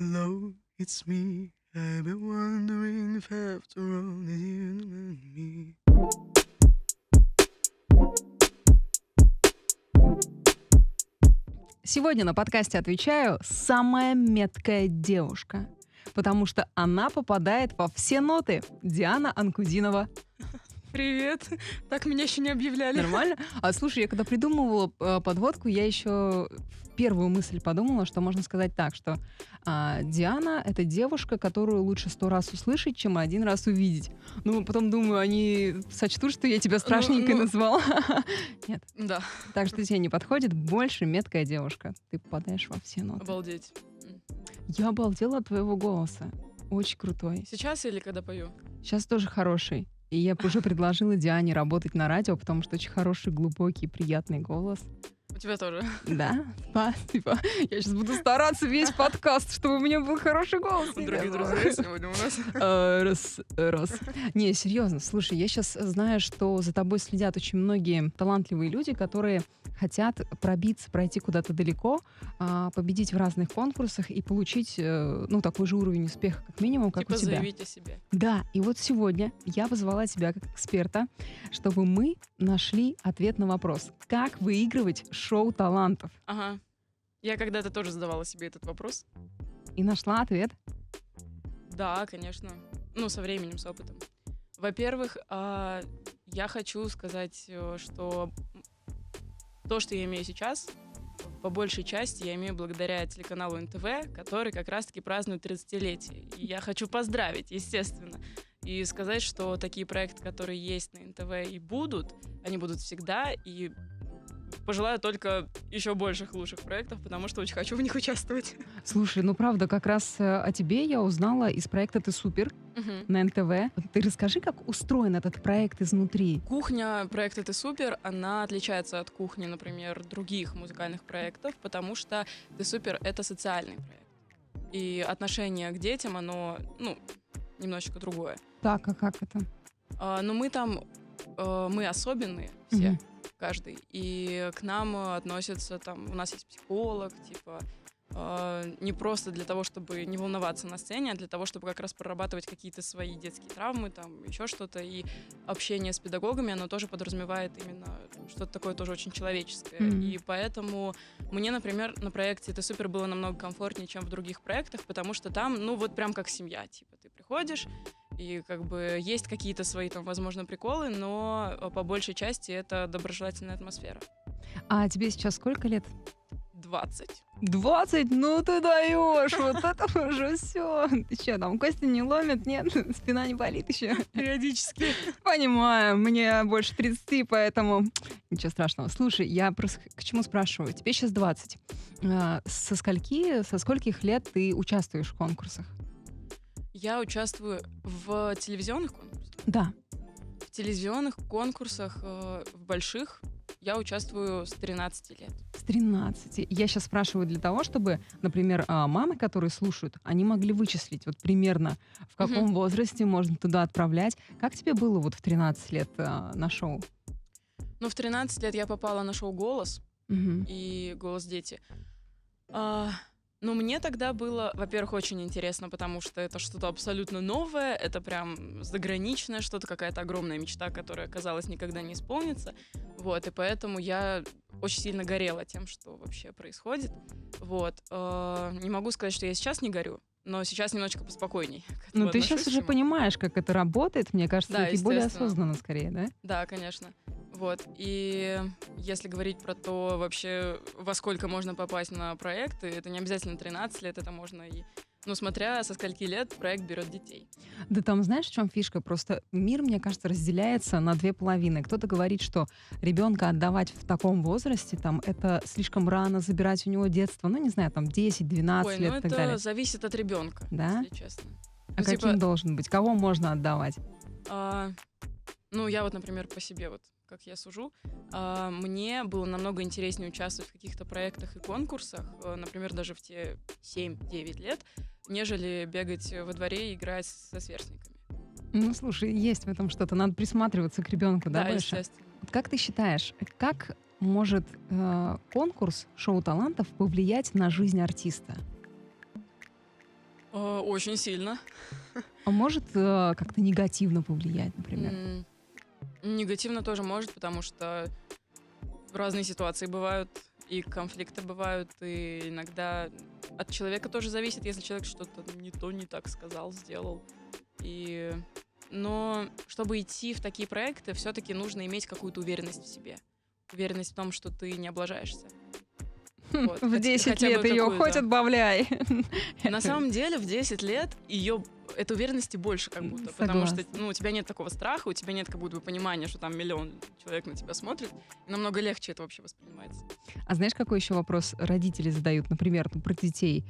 Hello, it's me. I've been wondering if after all that you and me. Сегодня на подкасте «Отвечаю» самая меткая девушка, потому что она попадает во все ноты. Диана Анкудинова. Привет. Так меня еще не объявляли. Нормально? А слушай, я когда придумывала подводку, я еще в первую мысль подумала, что можно сказать так, что Диана — это девушка, которую лучше 100 раз услышать, чем 1 раз увидеть. Ну, потом думаю, они сочтут, что я тебя страшненькой назвала. Нет. Да. Так что тебе не подходит, больше меткая девушка. Ты попадаешь во все ноты. Обалдеть. Я обалдела от твоего голоса. Очень крутой. Сейчас или когда пою? Сейчас тоже хороший. И я уже предложила Диане работать на радио, потому что очень хороший, глубокий, приятный голос. У тебя тоже. Да? Спасибо. Я сейчас буду стараться весь подкаст, чтобы у меня был хороший голос. Дорогие друзья, сегодня у нас... Раз. Не, серьезно, слушай, я сейчас знаю, что за тобой следят очень многие талантливые люди, которые хотят пробиться, пройти куда-то далеко, победить в разных конкурсах и получить, такой же уровень успеха, как минимум, как типа у тебя. заявить о себе. Да, и вот сегодня я позвала тебя как эксперта, чтобы мы нашли ответ на вопрос, как выигрывать шоу талантов. Ага. Я когда-то тоже задавала себе этот вопрос. И нашла ответ. Да, конечно. Со временем, с опытом. Во-первых, я хочу сказать, что то, что я имею сейчас, по большей части я имею благодаря телеканалу НТВ, который как раз-таки празднует 30-летие. И я хочу поздравить, естественно, и сказать, что такие проекты, которые есть на НТВ и будут, они будут всегда, и пожелаю только еще больших лучших проектов, потому что очень хочу в них участвовать. Слушай, правда, как раз о тебе я узнала из проекта «Ты супер» на НТВ. Ты расскажи, как устроен этот проект изнутри. Кухня проекта «Ты супер», она отличается от кухни, например, других музыкальных проектов, потому что «Ты супер» — это социальный проект. И отношение к детям, оно, немножечко другое. Так, а как это? Мы особенные все. Каждый. И к нам относятся, у нас есть психолог, не просто для того, чтобы не волноваться на сцене, а для того, чтобы как раз прорабатывать какие-то свои детские травмы, еще что-то. И общение с педагогами, оно тоже подразумевает именно что-то такое тоже очень человеческое. И поэтому мне, например, на проекте «Ты супер» было намного комфортнее, чем в других проектах, потому что там, прям как семья. Ты приходишь, и есть какие-то свои возможно, приколы, но по большей части это доброжелательная атмосфера. А тебе сейчас сколько лет? 20. 20? Ну ты даешь! Вот это уже все. Ты что, там кости не ломят? Нет? Спина не болит еще? Периодически. Понимаю, мне больше 30, поэтому ничего страшного. Слушай, я просто к чему спрашиваю? Тебе сейчас 20. Со скольких лет ты участвуешь в конкурсах? Я участвую в телевизионных конкурсах. Да. В телевизионных конкурсах, в больших, я участвую с 13 лет. С 13. Я сейчас спрашиваю для того, чтобы, например, мамы, которые слушают, они могли вычислить примерно, в каком возрасте можно туда отправлять. Как тебе было в 13 лет на шоу? В 13 лет я попала на шоу «Голос» и «Голос дети». Мне тогда было, во-первых, очень интересно, потому что это что-то абсолютно новое, это прям заграничное что-то, какая-то огромная мечта, которая, казалось, никогда не исполнится. И поэтому я очень сильно горела тем, что вообще происходит. Не могу сказать, что я сейчас не горю, но сейчас немножечко поспокойней. Ты сейчас уже понимаешь, как это работает, мне кажется, да, ты более осознанно скорее, да? Да, конечно. И если говорить про то вообще, во сколько можно попасть на проекты, это не обязательно 13 лет, это можно и... смотря со скольки лет проект берет детей. Да там знаешь, в чем фишка? Просто мир, мне кажется, разделяется на 2 половины. Кто-то говорит, что ребенка отдавать в таком возрасте, это слишком рано забирать у него детство, 10-12 лет и так далее. Это зависит от ребенка, да? если честно. А каким должен быть? Кого можно отдавать? Я например, по себе как я сужу, мне было намного интереснее участвовать в каких-то проектах и конкурсах, например, даже в те 7-9 лет, нежели бегать во дворе и играть со сверстниками. Слушай, есть в этом что-то. Надо присматриваться к ребенку, да, больше? Естественно. Как ты считаешь, как может конкурс «Шоу талантов» повлиять на жизнь артиста? Очень сильно. А может как-то негативно повлиять, например? Негативно тоже может, потому что разные ситуации бывают, и конфликты бывают, и иногда от человека тоже зависит, если человек что-то не то, не так сказал, сделал. Но чтобы идти в такие проекты, все-таки нужно иметь какую-то уверенность в себе. Уверенность в том, что ты не облажаешься. Вот. В 10 хотя лет бы ее какую-то. хоть отбавляй. На самом деле в 10 лет этой уверенности больше как будто. Потому что Согласна. у тебя нет такого страха, у тебя нет как будто бы понимания, что там миллион человек на тебя смотрит. И намного легче это вообще воспринимается. А знаешь, какой еще вопрос родители задают, например, про детей?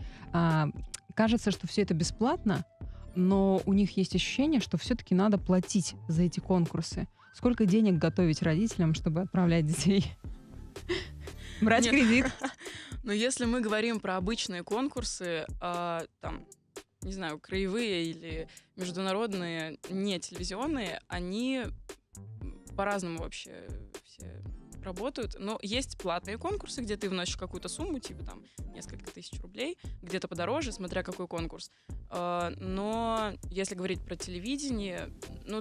Кажется, что все это бесплатно, но у них есть ощущение, что все-таки надо платить за эти конкурсы. Сколько денег готовить родителям, чтобы отправлять детей? Брать Нет. кредит? Но если мы говорим про обычные конкурсы, там, не знаю, краевые или международные, не телевизионные, они по-разному вообще все работают. Но есть платные конкурсы, где ты вносишь какую-то сумму, типа там несколько тысяч рублей, где-то подороже, смотря какой конкурс. Но если говорить про телевидение,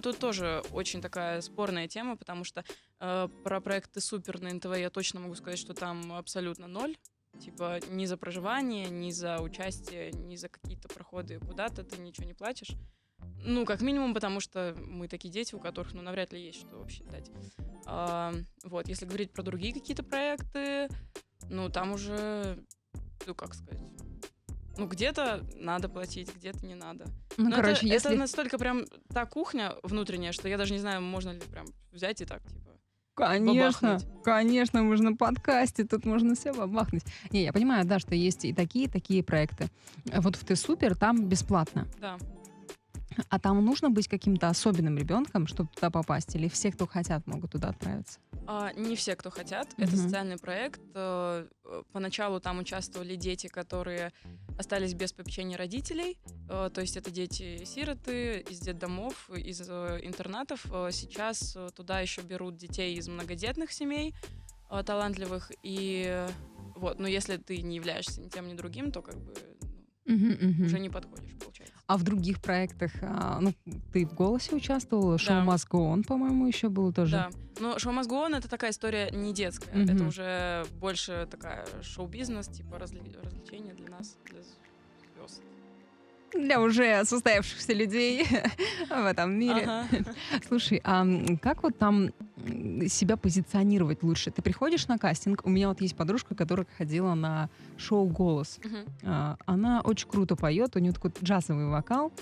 тут тоже очень такая спорная тема, потому что про проекты «Супер» на НТВ я точно могу сказать, что там абсолютно ноль. Типа ни за проживание, ни за участие, ни за какие-то проходы куда-то ты ничего не платишь. Как минимум, потому что мы такие дети, у которых, навряд ли есть что вообще дать. Вот, если говорить про другие какие-то проекты, там уже, как сказать, где-то надо платить, где-то не надо. Но Короче, это настолько прям та кухня внутренняя, что я даже не знаю, можно ли прям взять и так, типа, Конечно, бабахнуть. конечно, мы же на подкасте, тут можно все бабахнуть. Не, я понимаю, да, что есть и такие проекты. Вот в «Ты супер» там бесплатно. Да. А там нужно быть каким-то особенным ребенком, чтобы туда попасть? Или все, кто хотят, могут туда отправиться? Не все, кто хотят. Это Мгм. социальный проект. Поначалу там участвовали дети, которые остались без попечения родителей. То есть это дети-сироты из детдомов, из интернатов. Сейчас туда еще берут детей из многодетных семей, талантливых. И вот, но если ты не являешься ни тем, ни другим, то как бы уже не подходишь, получается. А в других проектах, ты в «Голосе» участвовала, шоу Да. «Must Go On», по-моему, еще было тоже. Да, но шоу «Must Go On» — это такая история не детская, Мгм. это уже больше такая шоу-бизнес, типа развлечения для нас, для звезд. Для уже состоявшихся людей в этом мире. Ага. Слушай, а как вот там себя позиционировать лучше? Ты приходишь на кастинг, у меня вот есть подружка, которая ходила на шоу «Голос». Мгм. Она очень круто поет, у нее такой джазовый вокал,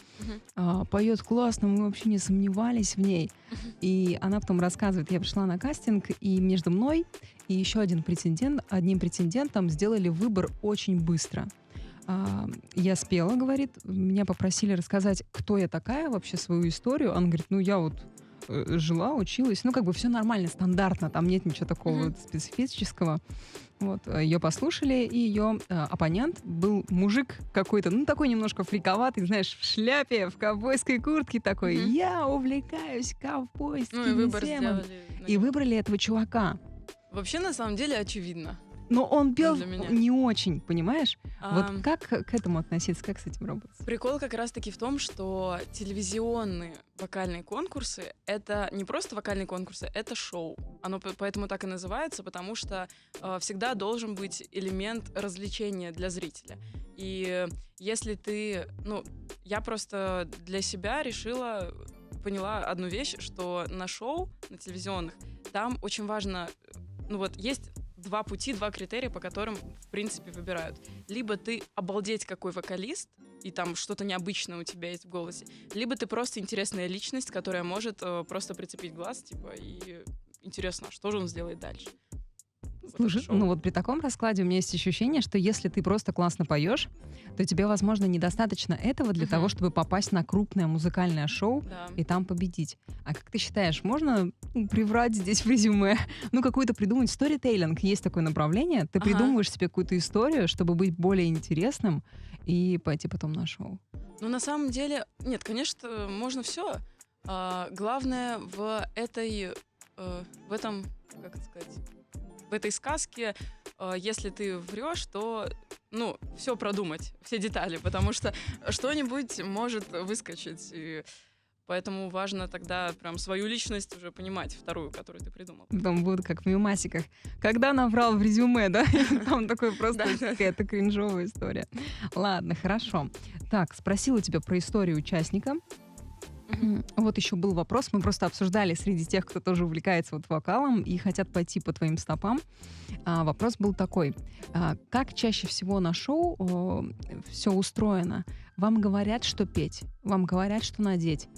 Мгм. поет классно, мы вообще не сомневались в ней. Мгм. И она потом рассказывает, я пришла на кастинг, и между мной и еще одним претендентом сделали выбор очень быстро. Я спела, говорит, меня попросили рассказать, кто я такая, вообще свою историю. Она говорит, я вот жила, училась, все нормально, стандартно, там нет ничего такого Мгм. вот специфического. Вот, ее послушали, и ее оппонент был мужик какой-то, такой немножко фриковатый, знаешь, в шляпе, в ковбойской куртке такой. Мгм. Я увлекаюсь И ковбойскими выбор темами. сделали. И выбрали этого чувака. Вообще, на самом деле, очевидно. Но он пел для меня. не очень, понимаешь? А, Вот как к этому относиться, как с этим работать? Прикол как раз-таки в том, что телевизионные вокальные конкурсы — это не просто вокальные конкурсы, это шоу. Оно поэтому так и называется, потому что всегда должен быть элемент развлечения для зрителя. И если ты... я просто для себя поняла одну вещь, что на шоу, на телевизионных, там очень важно... есть два пути, два критерия, по которым, в принципе, выбирают. Либо ты обалдеть какой вокалист, и там что-то необычное у тебя есть в голосе, либо ты просто интересная личность, которая может просто прицепить глаз, типа, и интересно, а что же он сделает дальше. Вот это Слушай, шоу. при таком раскладе у меня есть ощущение, что если ты просто классно поешь, то тебе, возможно, недостаточно этого для Мгм. того, чтобы попасть на крупное музыкальное шоу Да. и там победить. А как ты считаешь, можно приврать здесь в резюме? Какую-то придумать сторителлинг. Есть такое направление. Ты Ага. придумываешь себе какую-то историю, чтобы быть более интересным и пойти потом на шоу. На самом деле, нет, конечно, можно все. Главное в этой, в этом, как это сказать, в этой сказке если ты врешь, то, ну, все продумать, все детали, потому что что-нибудь может выскочить. И поэтому важно тогда прям свою личность уже понимать, вторую, которую ты придумал. Там будут как в мемасиках. Когда наврал в резюме, да? Там такой просто Да. какая-то кринжовая история. Ладно, хорошо. Так, спросила тебя про историю участника. Вот еще был вопрос, мы просто обсуждали среди тех, кто тоже увлекается вот вокалом и хотят пойти по твоим стопам. Вопрос был такой: как чаще всего на шоу все устроено? Вам говорят, что петь, вам говорят, что надеть,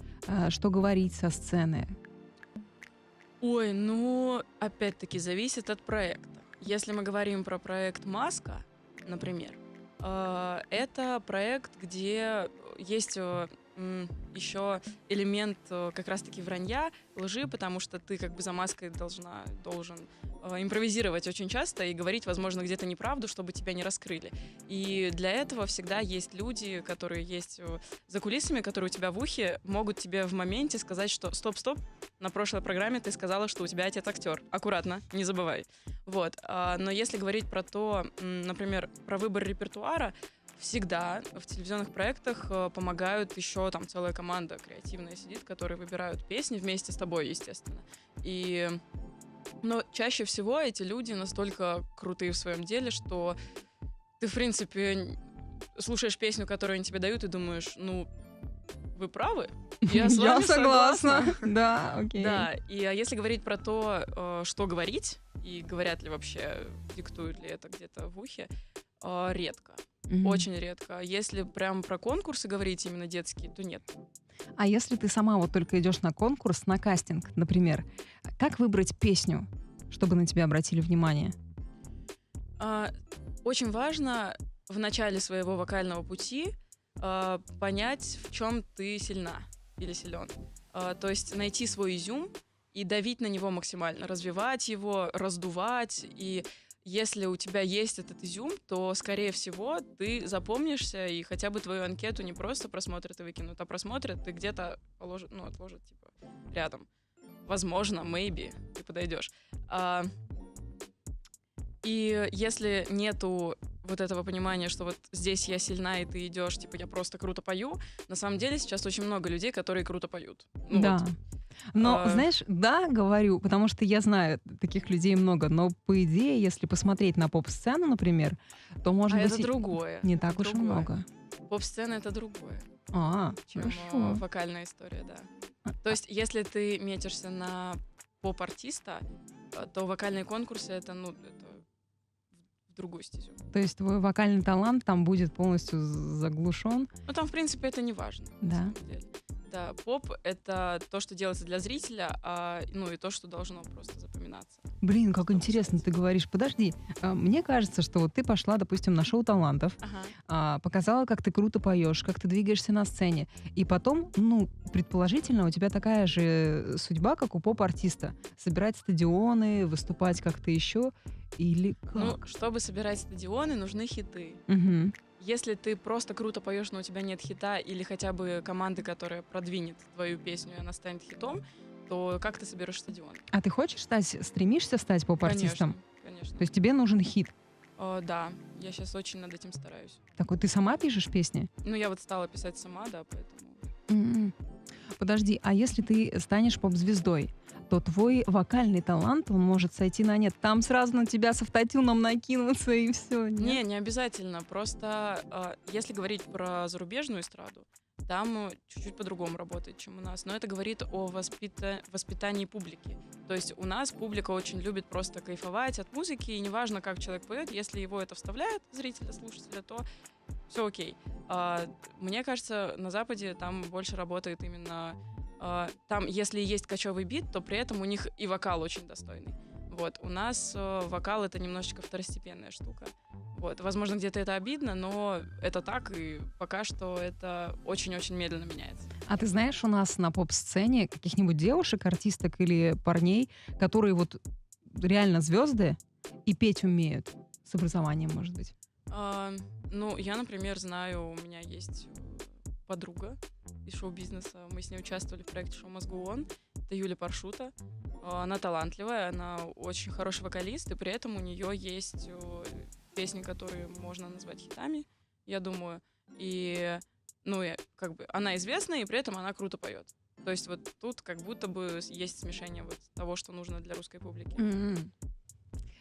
что говорить со сцены? Ой, ну, опять-таки, зависит от проекта. Если мы говорим про проект «Маска», например, это проект, где есть еще элемент как раз-таки вранья, лжи, потому что ты как бы за маской должен импровизировать очень часто и говорить, возможно, где-то неправду, чтобы тебя не раскрыли. И для этого всегда есть люди, которые есть за кулисами, которые у тебя в ухе, могут тебе в моменте сказать, что стоп, на прошлой программе ты сказала, что у тебя отец актер. Аккуратно, не забывай. Вот. Но если говорить про то, например, про выбор репертуара, всегда в телевизионных проектах помогают еще там целая команда креативная сидит, которые выбирают песни вместе с тобой, естественно. Но чаще всего эти люди настолько крутые в своем деле, что ты, в принципе, слушаешь песню, которую они тебе дают, и думаешь, ну, вы правы, я с вами согласна. Да, окей. Да, и если говорить про то, что говорить, и говорят ли вообще, диктуют ли это где-то в ухе, редко. Очень редко. Если прям про конкурсы говорить именно детские, то нет. А если ты сама вот только идешь на конкурс, на кастинг, например, как выбрать песню, чтобы на тебя обратили внимание? Очень важно в начале своего вокального пути понять, в чем ты сильна или силен. То есть найти свой изюм и давить на него максимально, развивать его, раздувать. И если у тебя есть этот изюм, то, скорее всего, ты запомнишься, и хотя бы твою анкету не просто просмотрят и выкинут, а просмотрят и где-то отложат типа рядом. Возможно, maybe, ты подойдешь. И если нету вот этого понимания, что вот здесь я сильна, и ты идешь, типа, я просто круто пою, на самом деле сейчас очень много людей, которые круто поют. Ну, да. вот. Но, знаешь, да, говорю, потому что я знаю, таких людей много, но по идее, если посмотреть на поп-сцену, например, то, может быть, это другое. не так это уж другое. и много. Поп-сцена — это другое, чем хорошо. вокальная история, да. То есть, если ты метишься на поп-артиста, то вокальные конкурсы — это в другую стезю. То есть твой вокальный талант там будет полностью заглушен? Ну, там, в принципе, это не важно. Да. На самом деле. Да, поп — это то, что делается для зрителя, и то, что должно просто запоминаться. Блин, как интересно ты говоришь. Подожди, мне кажется, что вот ты пошла, допустим, на шоу талантов, показала, как ты круто поешь, как ты двигаешься на сцене, и потом, предположительно, у тебя такая же судьба, как у поп-артиста. Собирать стадионы, выступать как-то еще, или как? Ну, чтобы собирать стадионы, нужны хиты. Угу. Если ты просто круто поешь, но у тебя нет хита, или хотя бы команды, которая продвинет твою песню, и она станет хитом, то как ты соберешь стадион? А ты стремишься стать поп-артистом? Конечно. То есть тебе нужен хит? Да, я сейчас очень над этим стараюсь. Такой, ты сама пишешь песни? Ну, я вот стала писать сама, да, поэтому... Подожди, а если ты станешь поп-звездой, то твой вокальный талант, он может сойти на нет. Там сразу на тебя с автотюном накинуться и все. Не обязательно. Просто если говорить про зарубежную эстраду, там чуть-чуть по-другому работает, чем у нас. Но это говорит о воспитании публики. То есть у нас публика очень любит просто кайфовать от музыки, и неважно, как человек поет, если его это вставляет, зрителя, слушателя, то все окей. Мне кажется, на Западе там больше работает именно... Там, если есть кочевый бит, то при этом у них и вокал очень достойный. Вот. У нас вокал — это немножечко второстепенная штука. Вот. Возможно, где-то это обидно, но это так, и пока что это очень-очень медленно меняется. А ты знаешь, у нас на поп-сцене каких-нибудь девушек, артисток или парней, которые вот реально звезды и петь умеют? С образованием, может быть. Я, например, знаю, у меня есть подруга из шоу-бизнеса. Мы с ней участвовали в проекте «Шоу Must Go On». Это Юля Паршута. Она талантливая, она очень хороший вокалист, и при этом у нее есть песни, которые можно назвать хитами, я думаю. И, ну, как бы она известная, и при этом она круто поет. То есть вот тут как будто бы есть смешение вот того, что нужно для русской публики.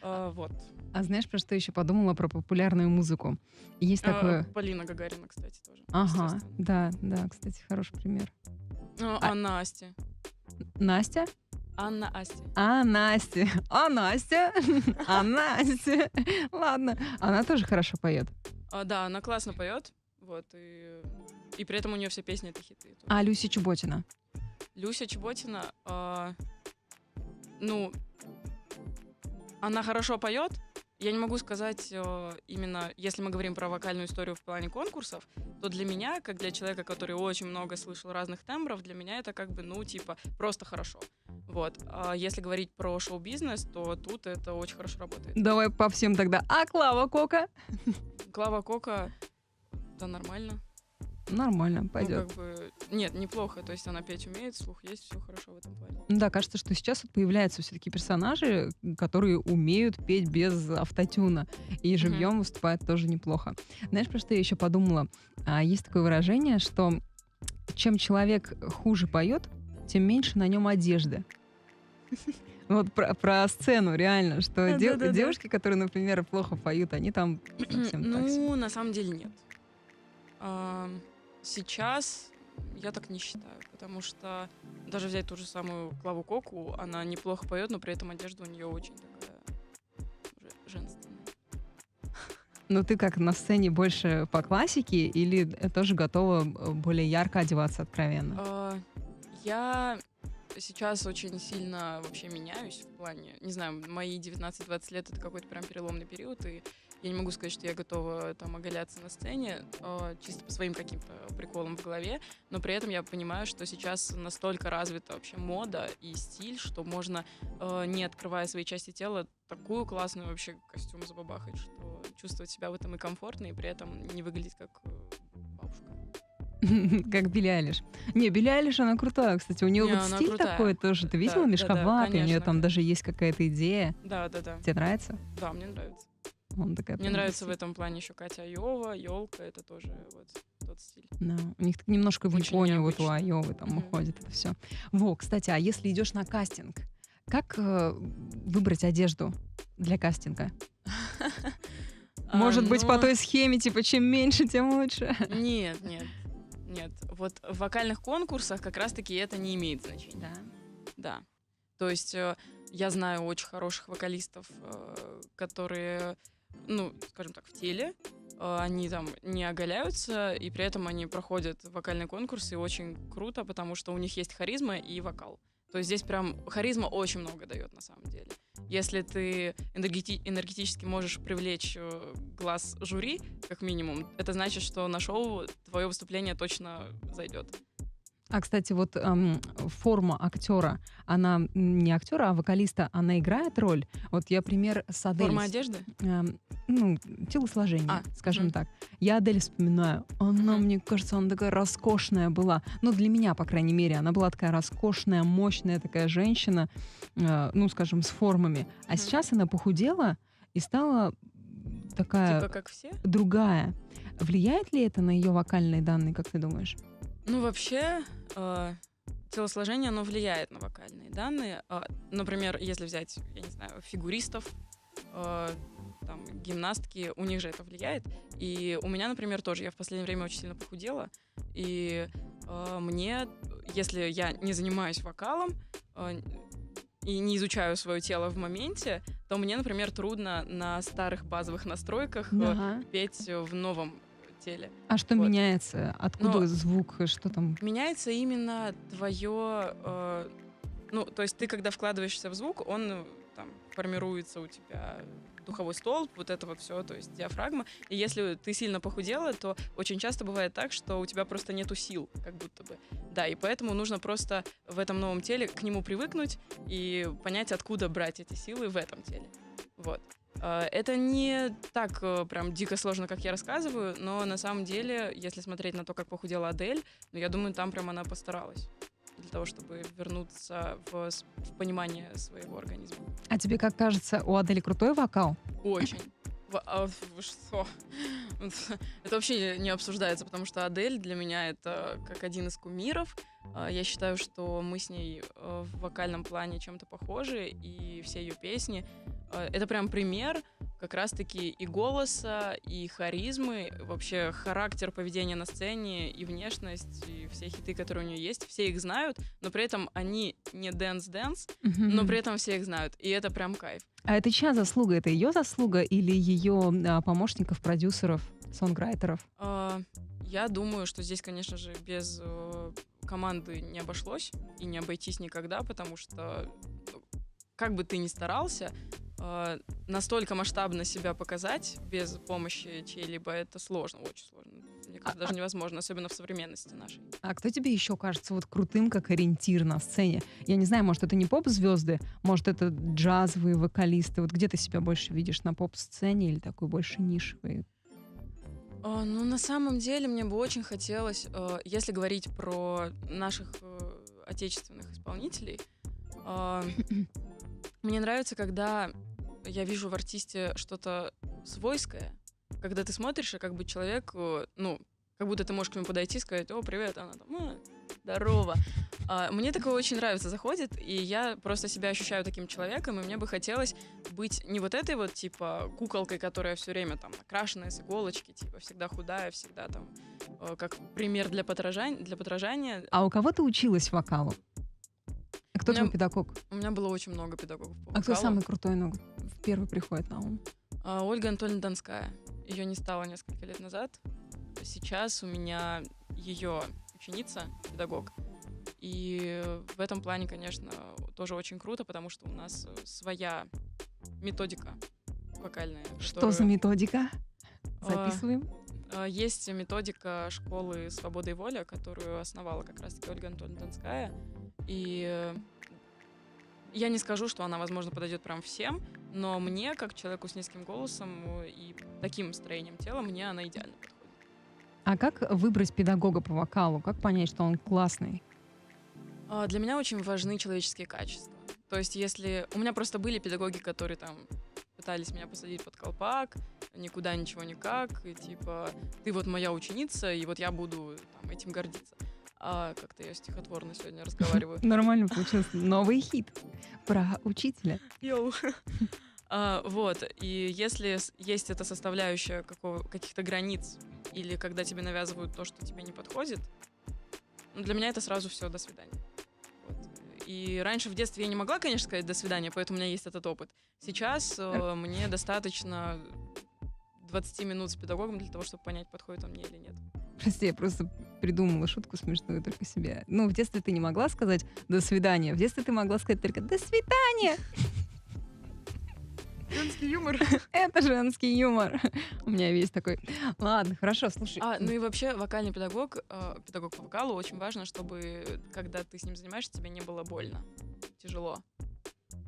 Вот. А знаешь, про что еще подумала? Про популярную музыку. Есть такое... Полина Гагарина, кстати, тоже. Ага, да, кстати, хороший пример. А Настя? Настя? Анна Асти. Настя. Настя. Настя. Ладно. Она тоже хорошо поет. Да, она классно поет. Вот, и при этом у нее все песни это хиты. А Люся Чеботина? Люся Чеботина, ну, она хорошо поет. Я не могу сказать именно, если мы говорим про вокальную историю в плане конкурсов, то для меня, как для человека, который очень много слышал разных тембров, для меня это как бы, ну, типа, просто хорошо. Вот. А если говорить про шоу-бизнес, то тут это очень хорошо работает. Давай по всем тогда. А Клава Кока? Клава Кока, да, нормально. Нормально, Ну, пойдет. как бы, нет, неплохо. То есть она петь умеет, слух есть, все хорошо в этом плане. Да, кажется, что сейчас вот появляются все-таки персонажи, которые умеют петь без автотюна. И живьем выступают тоже неплохо. Знаешь, про что я еще подумала? Есть такое выражение, что чем человек хуже поет, тем меньше на нем одежды. Вот про сцену, реально, что Да-да-да. девушки, которые, например, плохо поют, они там совсем так себе. Ну, на самом деле нет. Сейчас я так не считаю, потому что даже взять ту же самую Клаву Коку, она неплохо поет, но при этом одежда у нее очень такая женственная. Ну, ты как на сцене больше по классике или тоже готова более ярко одеваться откровенно? Я сейчас очень сильно вообще меняюсь в плане, не знаю, мои 19-20 лет — это какой-то прям переломный период, и я не могу сказать, что я готова там оголяться на сцене, чисто по своим каким-то приколам в голове, но при этом я понимаю, что сейчас настолько развита вообще мода и стиль, что можно, не открывая свои части тела, такую классную вообще костюм забабахать, что чувствовать себя в этом и комфортно, и при этом не выглядеть как бабушка. Как Билли Айлиш. Не, Билли Айлиш, она крутая, кстати. У нее Не, вот она стиль крутая. такой тоже. Ты видела? Да, Мешковатый. У нее конечно. там даже есть какая-то идея. Да. Тебе нравится? Да, мне нравится. Он такая Мне прям нравится в стиль. этом плане еще Катя Айова, Елка, это тоже вот тот стиль. Да, у них так немножко в Очень Японию вот у необычно. Айовы там Мгм. уходит это все. Во, кстати, а если идешь на кастинг, как выбрать одежду для кастинга? Может быть, по той схеме, типа, чем меньше, тем лучше? Нет. Вот в вокальных конкурсах как раз-таки это не имеет значения. Да. То есть я знаю очень хороших вокалистов, которые, ну, скажем так, в теле, они там не оголяются, и при этом они проходят вокальный конкурс, и очень круто, потому что у них есть харизма и вокал. То есть здесь прям харизма очень много дает на самом деле. Если ты энергетически можешь привлечь глаз жюри, как минимум, это значит, что на шоу твое выступление точно зайдет. А, кстати, вот форма актера, она не актера, а вокалиста, она играет роль? Вот я пример с Адель. Форма одежды? Ну, телосложение, скажем так. Я Адель вспоминаю. Она, мне кажется, она такая роскошная была. Ну, для меня, по крайней мере, она была такая роскошная, мощная такая женщина, ну, скажем, с формами. А сейчас она похудела и стала такая Типа как все? другая. Влияет ли это на ее вокальные данные, как ты думаешь? Ну, вообще, телосложение, оно влияет на вокальные данные. Например, если взять, я не знаю, фигуристов, там, гимнастки, у них же это влияет. И у меня, например, тоже, я в последнее время очень сильно похудела, и мне, если я не занимаюсь вокалом и не изучаю свое тело в моменте, то мне, например, трудно на старых базовых настройках петь в новом теле. А что Вот. меняется? Откуда звук? Что там? Меняется именно твое... ну, то есть ты, когда вкладываешься в звук, он там формируется у тебя духовой столб, вот это вот все, то есть диафрагма. И если ты сильно похудела, то очень часто бывает так, что у тебя просто нету сил, как будто бы. Да, и поэтому нужно просто в этом новом теле к нему привыкнуть и понять, откуда брать эти силы в этом теле. Вот. Это не так прям дико сложно, как я рассказываю, но на самом деле, если смотреть на то, как похудела Адель, ну, я думаю, там прям она постаралась. для того, чтобы вернуться в понимание своего организма. А тебе как кажется, у Адели крутой вокал? Очень. Вы что? Это вообще не обсуждается, потому что Адель для меня это как один из кумиров. Я считаю, что мы с ней в вокальном плане чем-то похожи, и все ее песни. Это прям пример как раз-таки и голоса, и харизмы, вообще характер поведения на сцене, и внешность, и все хиты, которые у нее есть. Все их знают, но при этом они не дэнс-дэнс, но при этом все их знают. И это прям кайф. А это чья заслуга? Это ее заслуга или ее помощников, продюсеров, сонграйтеров? Я думаю, что здесь, конечно же, без команды не обошлось и не обойтись никогда, потому что как бы ты ни старался, настолько масштабно себя показать без помощи чьей-либо, это сложно, очень сложно. Мне кажется, даже невозможно, особенно в современности нашей. А кто тебе еще кажется вот крутым как ориентир на сцене? Я не знаю, может, это не поп-звезды, может, это джазовые вокалисты. Вот где ты себя больше видишь, на поп-сцене или такой больше нишевый? Ну, на самом деле, мне бы очень хотелось, если говорить про наших отечественных исполнителей, мне нравится, когда я вижу в артисте что-то свойское, когда ты смотришь, и как бы человек, ну, как будто ты можешь к нему подойти и сказать: «О, привет», она там: «Здорово». Мне такое очень нравится, заходит, и я просто себя ощущаю таким человеком, и мне бы хотелось быть не вот этой вот, типа, куколкой, которая все время там накрашенная с иголочки, типа, всегда худая, всегда там, как пример для подражания. А у кого ты училась вокалу? Кто твой педагог? У меня было очень много педагогов по вокалу. А кто самый крутой, ну, первый приходит на ум? Ольга Анатольевна Донская. Ее не стало несколько лет назад. Сейчас у меня ее ученица, педагог. И в этом плане, конечно, тоже очень круто, потому что у нас своя методика вокальная. Что за методика? Записываем. Есть методика школы «Свобода и воля», которую основала как раз-таки Ольга Анатольевна Донская. И я не скажу, что она, возможно, подойдет прям всем, но мне, как человеку с низким голосом и таким строением тела, мне она идеально подходит. А как выбрать педагога по вокалу? Как понять, что он классный? Для меня очень важны человеческие качества. То есть если... У меня просто были педагоги, которые там пытались меня посадить под колпак, никуда ничего никак, и типа, ты вот моя ученица, и вот я буду там, этим гордиться. Как-то я стихотворно сегодня разговариваю. Нормально получилось. Новый хит про учителя. Йоу. Вот, и если есть эта составляющая каких-то границ, или когда тебе навязывают то, что тебе не подходит, для меня это сразу все, до свидания. Вот. И раньше в детстве я не могла, конечно, сказать «до свидания», поэтому у меня есть этот опыт. Сейчас мне достаточно 20 минут с педагогом для того, чтобы понять, подходит он мне или нет. Прости, я просто придумала шутку смешную только себе. Ну, в детстве ты не могла сказать «до свидания». В детстве ты могла сказать только «до свидания». Женский юмор. Это женский юмор. У меня весь такой. Ладно, хорошо, слушай. Ну и вообще вокальный педагог по вокалу, очень важно, чтобы, когда ты с ним занимаешься, тебе не было больно, тяжело.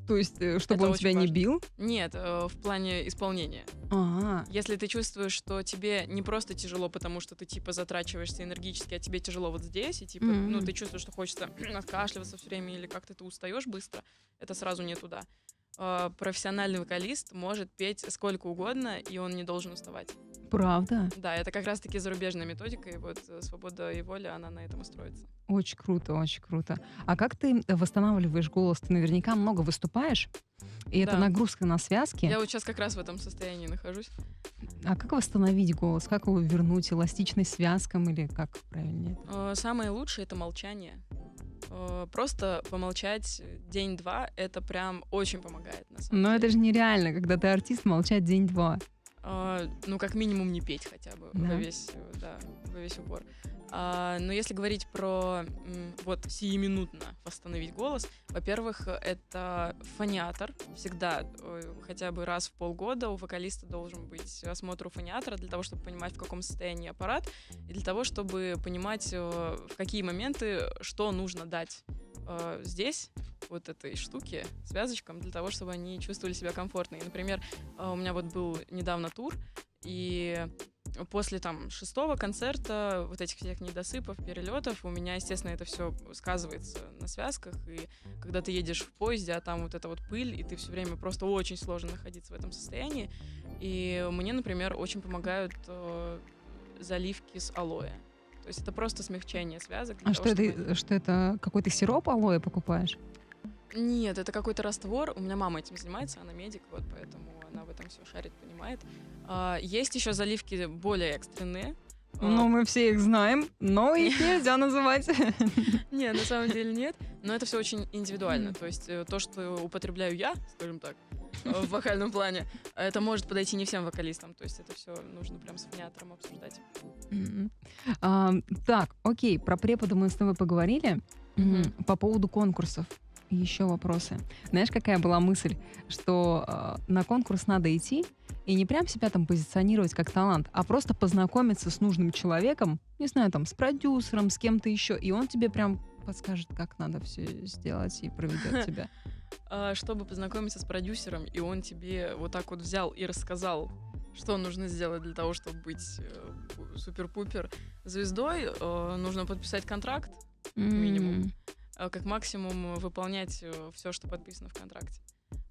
То есть, чтобы он тебя не бил? Нет, в плане исполнения. Ага. Если ты чувствуешь, что тебе не просто тяжело, потому что ты, типа, затрачиваешься энергически, а тебе тяжело вот здесь, и, типа, ну, ты чувствуешь, что хочется откашливаться все время, или как-то ты устаешь быстро, это сразу не туда. Профессиональный вокалист может петь сколько угодно, и он не должен уставать. Правда? Да, это как раз-таки зарубежная методика, и вот «Свобода и воля», она на этом и строится. Очень круто, очень круто. А как ты восстанавливаешь голос? Ты наверняка много выступаешь, и это нагрузка на связки. Я вот сейчас как раз в этом состоянии нахожусь. А как восстановить голос? Как его вернуть? Эластичность связкам или как правильнее? Самое лучшее — это молчание. Просто помолчать день-два, это прям очень помогает, на самом деле. Но это же нереально, когда ты артист, молчать день-два. Ну, как минимум, не петь хотя бы во весь упор. Но если говорить про вот сиюминутно восстановить голос, во-первых, это фониатор. Всегда хотя бы раз в полгода у вокалиста должен быть осмотр у фониатора для того, чтобы понимать, в каком состоянии аппарат, и для того, чтобы понимать, в какие моменты что нужно дать здесь, вот этой штуке, связочкам, для того, чтобы они чувствовали себя комфортно. И, например, у меня вот был недавно тур, и после там 6-го концерта, вот этих всех недосыпов, перелетов, у меня, естественно, это все сказывается на связках. И когда ты едешь в поезде, а там вот эта вот пыль, и ты все время просто очень сложно находиться в этом состоянии. И мне, например, очень помогают заливки с алоэ. То есть это просто смягчение связок. А что это какой-то сироп алоэ покупаешь? Нет, это какой-то раствор. У меня мама этим занимается, она медик, вот поэтому она в этом все шарит, понимает. Есть еще заливки более экстренные. Ну, мы все их знаем, но их нельзя называть. Нет, на самом деле нет. Но это все очень индивидуально. То есть то, что употребляю я, скажем так, в вокальном плане, это может подойти не всем вокалистам. То есть это все нужно прям с фониатором обсуждать. Так, окей, про препода мы с тобой поговорили. По поводу конкурсов. Еще вопросы. Знаешь, какая была мысль, что на конкурс надо идти и не прям себя там позиционировать как талант, а просто познакомиться с нужным человеком, не знаю, там, с продюсером, с кем-то еще, и он тебе прям подскажет, как надо все сделать и проведет тебя. Чтобы познакомиться с продюсером, и он тебе вот так вот взял и рассказал, что нужно сделать для того, чтобы быть супер-пупер звездой, нужно подписать контракт, минимум. Как максимум выполнять все, что подписано в контракте,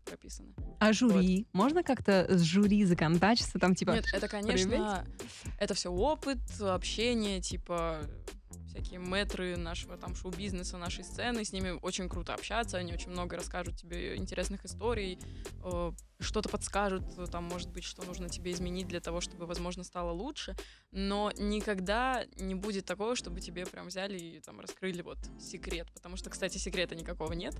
прописано. А жюри? Вот. Можно как-то с жюри законтачиться? Там, типа, нет, это, конечно, это все опыт, общение, типа всякие мэтры нашего там шоу-бизнеса, нашей сцены, с ними очень круто общаться, они очень много расскажут тебе интересных историй, что-то подскажут, там, может быть, что нужно тебе изменить для того, чтобы, возможно, стало лучше, но никогда не будет такого, чтобы тебе прям взяли и там раскрыли вот секрет, потому что, кстати, секрета никакого нет,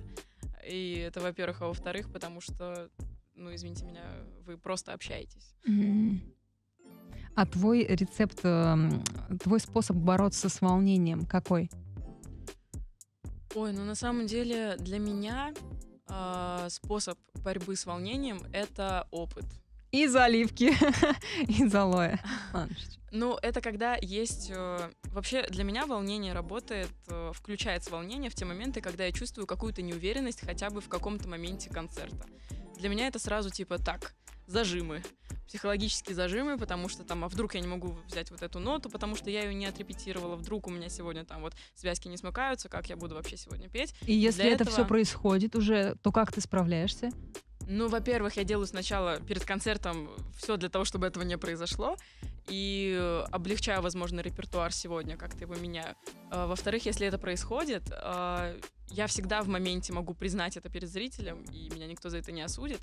и это, во-первых, а во-вторых, потому что, ну, извините меня, вы просто общаетесь. А твой рецепт, твой способ бороться с волнением какой? Ой, ну на самом деле для меня способ борьбы с волнением — это опыт. И заливки, и алоэ. Ну, это когда есть... Вообще для меня волнение работает, включается волнение в те моменты, когда я чувствую какую-то неуверенность хотя бы в каком-то моменте концерта. Для меня это сразу типа так, зажимы. Психологические зажимы, потому что там, а вдруг я не могу взять вот эту ноту, потому что я ее не отрепетировала, вдруг у меня сегодня там вот связки не смыкаются, как я буду вообще сегодня петь. И если это все происходит уже, то как ты справляешься? Ну, во-первых, я делаю сначала перед концертом все для того, чтобы этого не произошло, и облегчаю, возможно, репертуар сегодня, как-то его меняю. Во-вторых, если это происходит, я всегда в моменте могу признать это перед зрителем, и меня никто за это не осудит.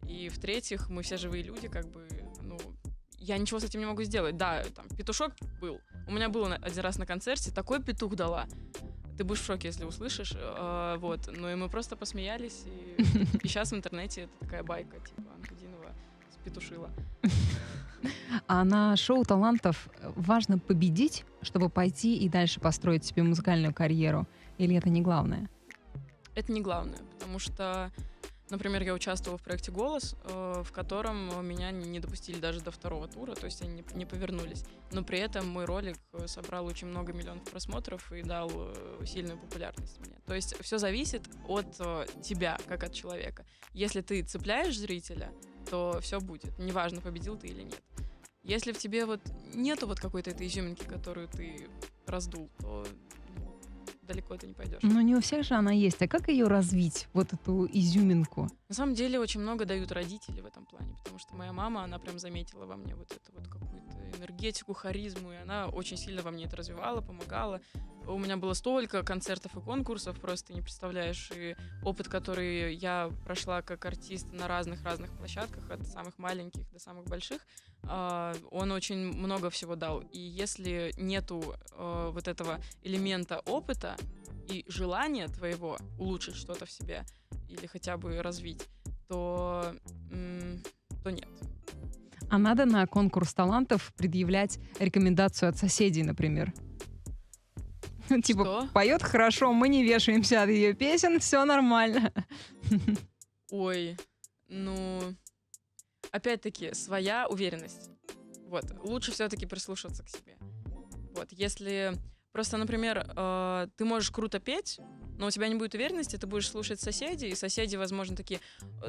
И в-третьих, мы все живые люди, как бы, ну, я ничего с этим не могу сделать. Да, там, петушок был. У меня был один раз на концерте, такой петух дала. Ты будешь в шоке, если услышишь. Вот. Ну и мы просто посмеялись, и сейчас в интернете это такая байка, типа, Анкудинова спетушила. А на шоу талантов важно победить, чтобы пойти и дальше построить себе музыкальную карьеру? Или это не главное? Это не главное, потому что, например, я участвовала в проекте «Голос», в котором меня не допустили даже до второго тура, то есть они не повернулись. Но при этом мой ролик собрал очень много миллионов просмотров и дал сильную популярность мне. То есть все зависит от тебя, как от человека. Если ты цепляешь зрителя, то все будет. Неважно, победил ты или нет. Если в тебе вот нету вот какой-то этой изюминки, которую ты раздул, то далеко ты не пойдешь. Но не у всех же она есть. А как ее развить, вот эту изюминку? На самом деле очень много дают родители в этом плане, потому что моя мама, она прям заметила во мне вот эту вот какую-то энергетику, харизму, и она очень сильно во мне это развивала, помогала. У меня было столько концертов и конкурсов, просто ты не представляешь. И опыт, который я прошла как артист на разных-разных площадках, от самых маленьких до самых больших, он очень много всего дал. И если нету вот этого элемента опыта и желания твоего улучшить что-то в себе или хотя бы развить, то нет. А надо на конкурс талантов предъявлять рекомендацию от соседей, например? Типа, что? Поет хорошо, мы не вешаемся от ее песен, все нормально. Ой, ну... Опять-таки, своя уверенность. Вот. Лучше все-таки прислушиваться к себе. Вот. Если Просто, например, ты можешь круто петь, но у тебя не будет уверенности, ты будешь слушать соседей, и соседи, возможно, такие,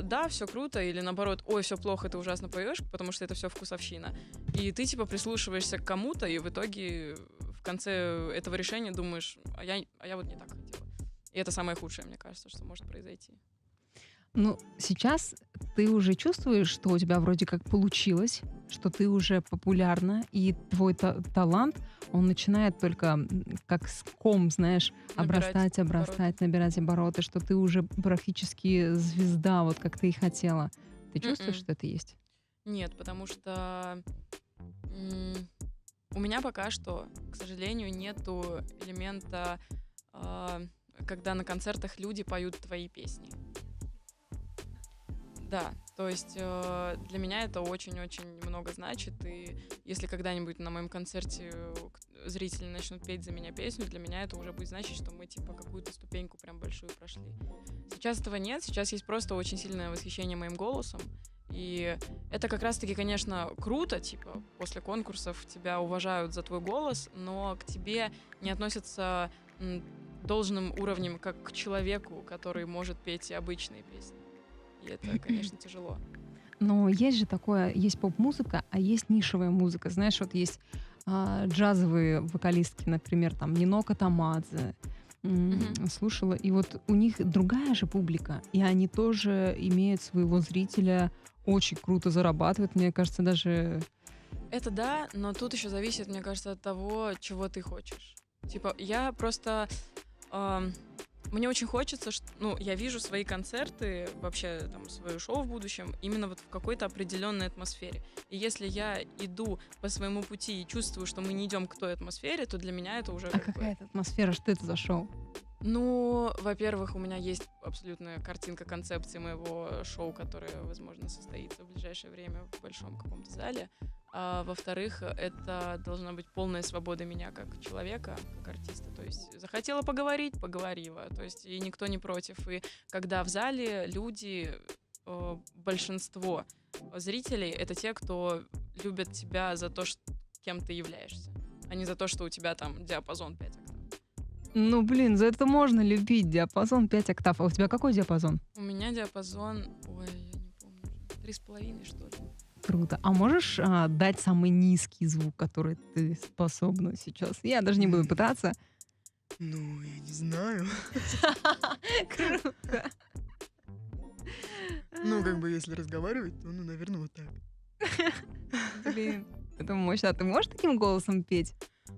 да, все круто, или наоборот, ой, все плохо, ты ужасно поешь, потому что это все вкусовщина. И ты, типа, прислушиваешься к кому-то, и в итоге в конце этого решения думаешь, а я вот не так хотела. И это самое худшее, мне кажется, что может произойти. Ну, сейчас ты уже чувствуешь, что у тебя вроде как получилось, что ты уже популярна, и твой талант, он начинает только как ком, знаешь, Набирать обрастать, набирать обороты, что ты уже практически звезда, вот как ты и хотела. Ты чувствуешь, М-м. что это есть? Нет, потому что у меня пока что, к сожалению, нету элемента, а, когда на концертах люди поют твои песни. Да, то есть для меня это очень-очень много значит, и если когда-нибудь на моем концерте зрители начнут петь за меня песню, для меня это уже будет значить, что мы типа какую-то ступеньку прям большую прошли. Сейчас этого нет, сейчас есть просто очень сильное восхищение моим голосом, и это как раз-таки, конечно, круто, типа после конкурсов тебя уважают за твой голос, но к тебе не относятся должным уровнем как к человеку, который может петь и обычные песни. И это, конечно, тяжело. Но есть же такое, есть поп-музыка, а есть нишевая музыка. Знаешь, вот есть джазовые вокалистки, например, там Нинока Тамадзе, слушала, и вот у них другая же публика, и они тоже имеют своего зрителя, очень круто зарабатывают, мне кажется, даже... Это да, но тут еще зависит, мне кажется, от того, чего ты хочешь. Типа, я просто... Мне очень хочется, я вижу свои концерты, вообще там свое шоу в будущем, именно вот в какой-то определенной атмосфере. И если я иду по своему пути и чувствую, что мы не идем к той атмосфере, то для меня это уже... А какая это атмосфера? Что это за шоу? Ну, во-первых, у меня есть абсолютная картинка концепции моего шоу, которое, возможно, состоится в ближайшее время в большом каком-то зале. А во-вторых, это должна быть полная свобода меня как человека, как артиста. То есть захотела поговорить — поговорила. То есть и никто не против. И когда в зале люди, большинство зрителей — это те, кто любят тебя за то, кем ты являешься, а не за то, что у тебя там диапазон 5 октав. Ну, блин, за это можно любить. Диапазон 5 октав. А у тебя какой диапазон? У меня диапазон, ой, я не помню, 3,5, что ли. Круто. А можешь дать самый низкий звук, который ты способна сейчас? Я даже не буду пытаться. Ну, я не знаю. Круто. Ну, как бы, если разговаривать, то, ну, наверное, вот так. Блин, это мощно. А ты можешь таким голосом петь?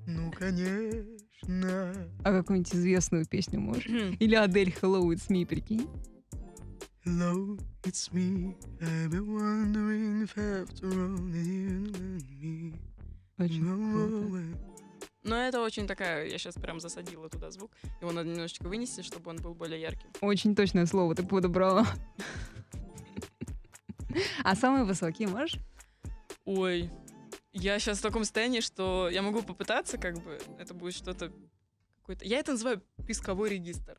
Ну, конечно. А какую-нибудь известную песню можешь? Или Адель «Hello, it's me», прикинь? Hello, it's me. I've been wondering if after all that you and me. Очень круто. Но это очень такая, я сейчас прям засадила туда звук. Его надо немножечко вынести, чтобы он был более ярким. Очень точное слово ты подобрала. А самый высокий можешь? Ой, я сейчас в таком состоянии, что я могу попытаться, как бы, это будет что-то какое-то... Я это называю писковой регистр.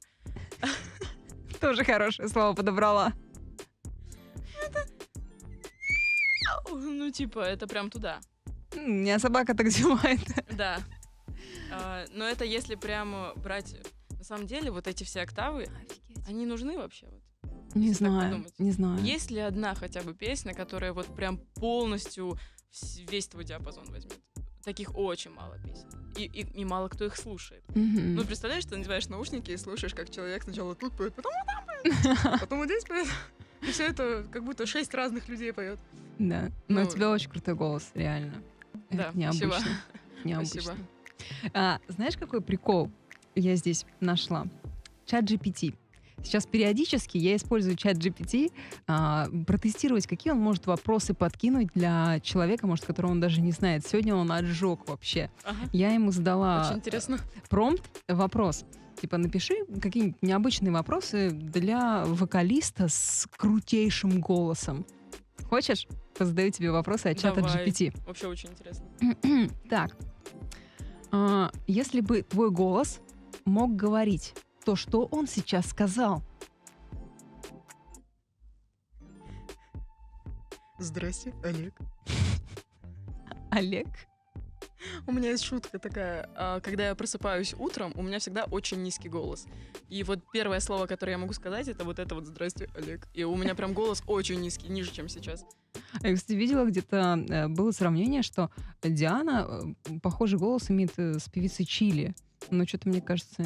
Тоже хорошее слово подобрала. Ну, типа, это прям туда. У меня собака так зевает. Да. Но это если прям брать... На самом деле, вот эти все октавы, они нужны вообще? Вот? Не Если так знаю, подумать. не знаю. Есть ли одна хотя бы песня, которая вот прям полностью весь твой диапазон возьмет? Таких очень мало песен. И мало кто их слушает. Мгм. Ну, представляешь, ты надеваешь наушники и слушаешь, как человек сначала тут поет, потом вот там поет, потом вот здесь поет. И все это как будто 6 разных людей поет. Да. Но у Ну, тебя очень крутой голос, реально. Да, Это необычно. спасибо. Необычно. Спасибо. Знаешь, какой прикол я здесь нашла? Чат GPT. Сейчас периодически я использую чат GPT протестировать, какие он может вопросы подкинуть для человека, может, которого он даже не знает. Сегодня он отжег вообще. Ага. Я ему задала Очень интересно. промпт, вопрос. Типа, напиши какие-нибудь необычные вопросы для вокалиста с крутейшим голосом. Хочешь? Позадаю тебе вопросы от чата Давай. GPT. Вообще очень интересно. Так. Если бы твой голос мог говорить, то что он сейчас сказал? Здрасте, Олег. Олег? У меня есть шутка такая. Когда я просыпаюсь утром, у меня всегда очень низкий голос. И вот первое слово, которое я могу сказать, это вот «Здрасте, Олег». И у меня прям голос очень низкий, ниже, чем сейчас. Я, кстати, видела где-то, было сравнение, что Диана похожий голос имеет с певицей Чили. Но что-то, мне кажется...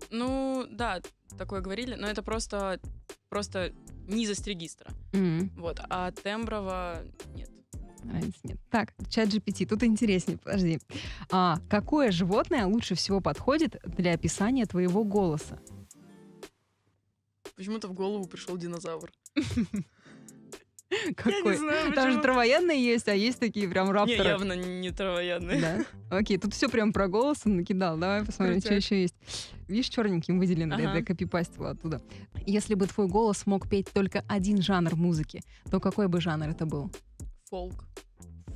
Ну, да, такое говорили, но это просто низость регистра. Вот, а темброво нет. Разницы нет. Так, ChatGPT, тут интереснее, подожди. Какое животное лучше всего подходит для описания твоего голоса? Почему-то в голову пришел динозавр. Какой? не знаю, Там же почему. травоядные есть, а есть такие прям Не, рапторы. явно не травоядный. Да? Окей, тут все прям про голос он накидал. Давай посмотрим, что Крутяк. еще есть. Видишь, черненьким выделено, Ага. я копипастила оттуда. Если бы твой голос мог петь только один жанр музыки, то какой бы жанр это был? Фолк,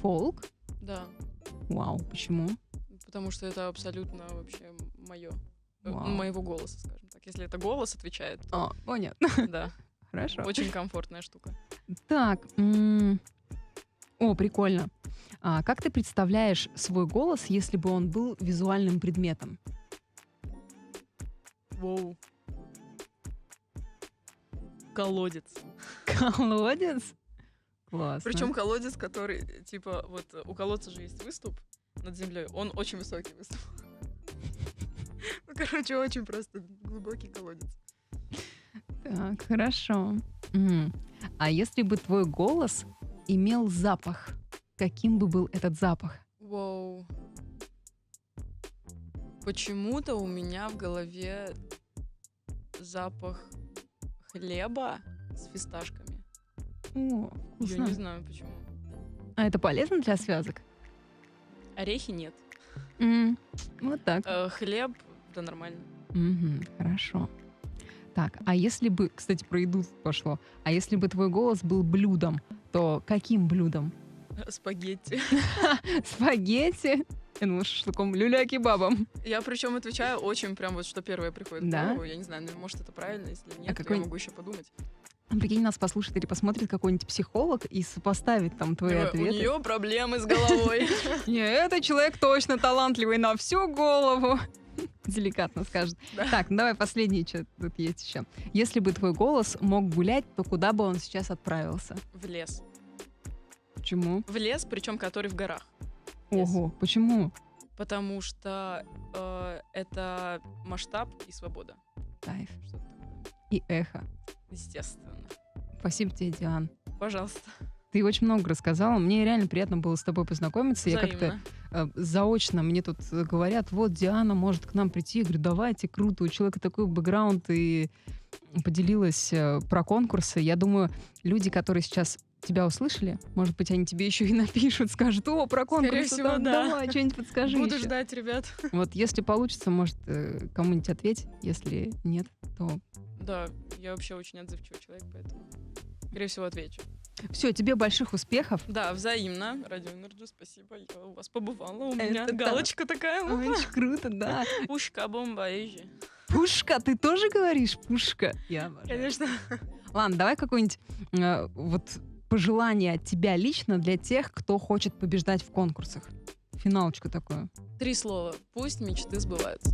Фолк? да. Вау, почему? Потому что это абсолютно вообще мое. Вау. Моего голоса, скажем так. Если это голос отвечает, то Понятно. да. Хорошо. Очень комфортная штука. Так, прикольно. Как ты представляешь свой голос, если бы он был визуальным предметом? Воу. Колодец. Колодец? Классно. Причем колодец, который, типа, вот у колодца же есть выступ над землей. Он очень высокий выступ. Ну, короче, очень просто глубокий колодец. Так, хорошо. А если бы твой голос имел запах, каким бы был этот запах? Воу. Почему-то у меня в голове запах хлеба с фисташками. О, Я вкусно. не знаю почему. А это полезно для связок? Орехи нет. Вот так. Хлеб, да нормально. Хорошо. Так, а если бы, кстати, про еду пошло, а если бы твой голос был блюдом, то каким блюдом? Спагетти. Спагетти? Я думала, шашлыком, люля-кебабом. Я причем отвечаю очень прям вот, что первое приходит в Да? голову. Я не знаю, ну, может, это правильно, если нет, то какой- я могу еще подумать. Прикинь, нас послушает или посмотрит какой-нибудь психолог и сопоставит там твои У ответы. нее проблемы с головой. Не, этот человек точно талантливый на всю голову. Деликатно скажет. Да. Так, ну давай последний, что тут есть еще. Если бы твой голос мог гулять, то куда бы он сейчас отправился? В лес. Почему? В лес, причем который в горах. Лес. Ого, почему? Потому что это масштаб и свобода. Кайф. Что-то такое. И эхо. Естественно. Спасибо тебе, Диан. Пожалуйста. Ты очень много рассказала. Мне реально приятно было с тобой познакомиться. Я как-то Взаимно. заочно, мне тут говорят, вот Диана может к нам прийти. Я говорю, давайте, круто, у человека такой бэкграунд, и поделилась про конкурсы. Я думаю, люди, которые сейчас тебя услышали, может быть, они тебе еще и напишут, скажут, о, про конкурсы, всего, там, да. давай, что-нибудь подскажи Буду еще». ждать, ребят. Вот если получится, может, кому-нибудь ответь. Если нет, то... Да, я вообще очень отзывчивый человек, поэтому, скорее всего, отвечу. Все, тебе больших успехов. Да, взаимно. Радио Энерджи, спасибо. Я у вас побывала. У Это меня да. галочка такая. Очень круто, да. Пушка, бомба, эйжи. Пушка, ты тоже говоришь пушка? Я обожаю. Конечно. Ладно, давай какое-нибудь вот пожелание от тебя лично для тех, кто хочет побеждать в конкурсах. Финалочку такую. 3 слова. Пусть мечты сбываются.